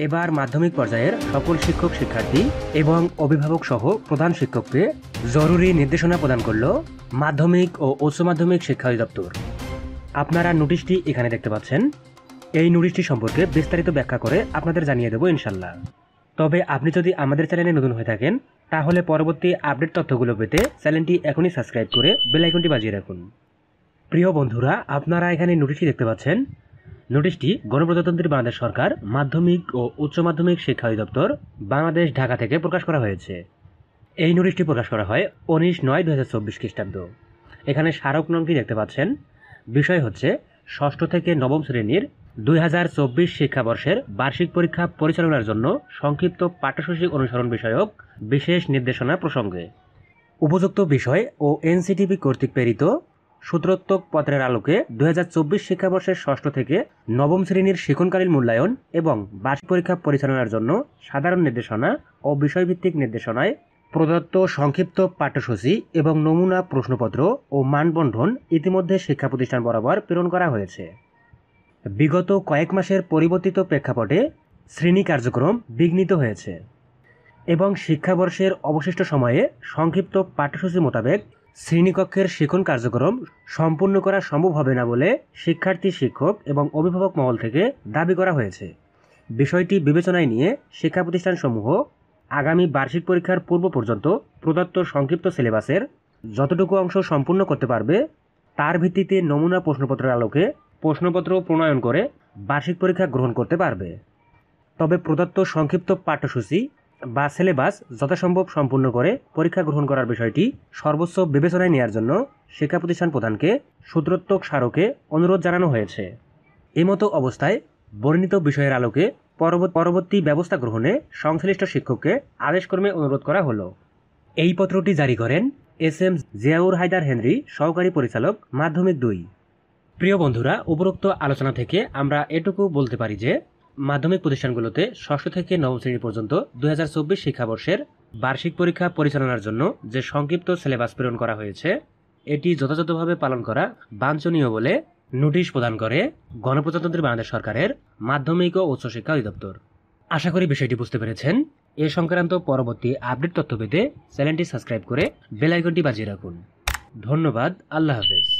এবার মাধ্যমিক পর্যায়ের সকল শিক্ষক শিক্ষার্থী এবং অভিভাবক সহ প্রধান শিক্ষককে জরুরি নির্দেশনা প্রদান করল মাধ্যমিক ও উচ্চ মাধ্যমিক শিক্ষা অধিদপ্তর। আপনারা নোটিশটি এখানে দেখতে পাচ্ছেন। এই নোটিশটি সম্পর্কে বিস্তারিত ব্যাখ্যা করে আপনাদের জানিয়ে দেব ইনশাল্লাহ। তবে আপনি যদি আমাদের চ্যানেলে নতুন হয়ে থাকেন তাহলে পরবর্তী আপডেট তথ্যগুলো পেতে চ্যানেলটি এখনই সাবস্ক্রাইব করে বেল আইকনটি বাজিয়ে রাখুন। প্রিয় বন্ধুরা, আপনারা এখানে নোটিশটি দেখতে পাচ্ছেন। নোটিশটি গণপ্রজাতন্ত্রী বাংলাদেশ সরকার মাধ্যমিক ও উচ্চ মাধ্যমিক শিক্ষা অধিদপ্তর বাংলাদেশ ঢাকা থেকে প্রকাশ করা হয়েছে। এই নোটিশটি প্রকাশ করা হয় 19/9/2024 খ্রিস্টাব্দ। এখানে স্মারক নংটি দেখতে পাচ্ছেন। বিষয় হচ্ছে ষষ্ঠ থেকে নবম শ্রেণীর 2024 শিক্ষাবর্ষের বার্ষিক পরীক্ষা পরিচালনার জন্য সংক্ষিপ্ত পাঠ্যসূচি অনুসরণ বিষয়ক বিশেষ নির্দেশনা প্রসঙ্গে উপযুক্ত বিষয় ও এনসিটিভি কর্তৃক প্রেরিত সূত্রোক্ত পত্রের আলোকে 2024 শিক্ষাবর্ষের ষষ্ঠ থেকে নবম শ্রেণীর শিক্ষণকালীন মূল্যায়ন এবং বার্ষিক পরীক্ষা পরিচালনার জন্য সাধারণ নির্দেশনা ও বিষয়ভিত্তিক নির্দেশনায় প্রদত্ত সংক্ষিপ্ত পাঠ্যসূচি এবং নমুনা প্রশ্নপত্র ও মানবন্ধন ইতিমধ্যে শিক্ষা প্রতিষ্ঠান বরাবর প্রেরণ করা হয়েছে। বিগত কয়েক মাসের পরিবর্তিত প্রেক্ষাপটে শ্রেণী কার্যক্রম বিঘ্নিত হয়েছে এবং শিক্ষাবর্ষের অবশিষ্ট সময়ে সংক্ষিপ্ত পাঠ্যসূচি মোতাবেক শ্রেণীকক্ষের শিক্ষণ কার্যক্রম সম্পূর্ণ করা সম্ভব হবে না বলে শিক্ষার্থী, শিক্ষক এবং অভিভাবক মহল থেকে দাবি করা হয়েছে। বিষয়টি বিবেচনায় নিয়ে শিক্ষা প্রতিষ্ঠানসমূহ আগামী বার্ষিক পরীক্ষার পূর্ব পর্যন্ত প্রদত্ত সংক্ষিপ্ত সিলেবাসের যতটুকু অংশ সম্পূর্ণ করতে পারবে তার ভিত্তিতে নমুনা প্রশ্নপত্রের আলোকে প্রশ্নপত্র প্রণয়ন করে বার্ষিক পরীক্ষা গ্রহণ করতে পারবে। তবে প্রদত্ত সংক্ষিপ্ত পাঠ্যসূচি বা সিলেবাস যথাসম্ভব সম্পূর্ণ করে পরীক্ষা গ্রহণ করার বিষয়টি সর্বোচ্চ বিবেচনায় নেওয়ার জন্য শিক্ষা প্রতিষ্ঠান প্রধানকে সূত্রোক্ত স্মারকে অনুরোধ জানানো হয়েছে। এমতো অবস্থায় বর্ণিত বিষয়ের আলোকে পরবর্তী ব্যবস্থা গ্রহণে সংশ্লিষ্ট শিক্ষককে আদেশক্রমে অনুরোধ করা হলো। এই পত্রটি জারি করেন SM জিয়াউর হায়দার হেনরি, সহকারী পরিচালক, মাধ্যমিক 2। প্রিয় বন্ধুরা, উপরোক্ত আলোচনা থেকে আমরা এটুকু বলতে পারি যে মাধ্যমিক প্রতিষ্ঠানগুলোতে ষষ্ঠ থেকে নবম শ্রেণী পর্যন্ত 2024 শিক্ষাবর্ষের বার্ষিক পরীক্ষা পরিচালনার জন্য যে সংক্ষিপ্ত সিলেবাস প্রেরণ করা হয়েছে এটি যথাযথভাবে পালন করা বাঞ্ছনীয় বলে নোটিশ প্রদান করে গণপ্রজাতন্ত্রী বাংলাদেশ সরকারের মাধ্যমিক ও উচ্চ শিক্ষা অধিদপ্তর। আশা করি বিষয়টি বুঝতে পেরেছেন। এ সংক্রান্ত পরবর্তী আপডেট তথ্য পেতে চ্যানেলটি সাবস্ক্রাইব করে বেল আইকনটি বাজিয়ে রাখুন। ধন্যবাদ। আল্লাহ হাফেজ।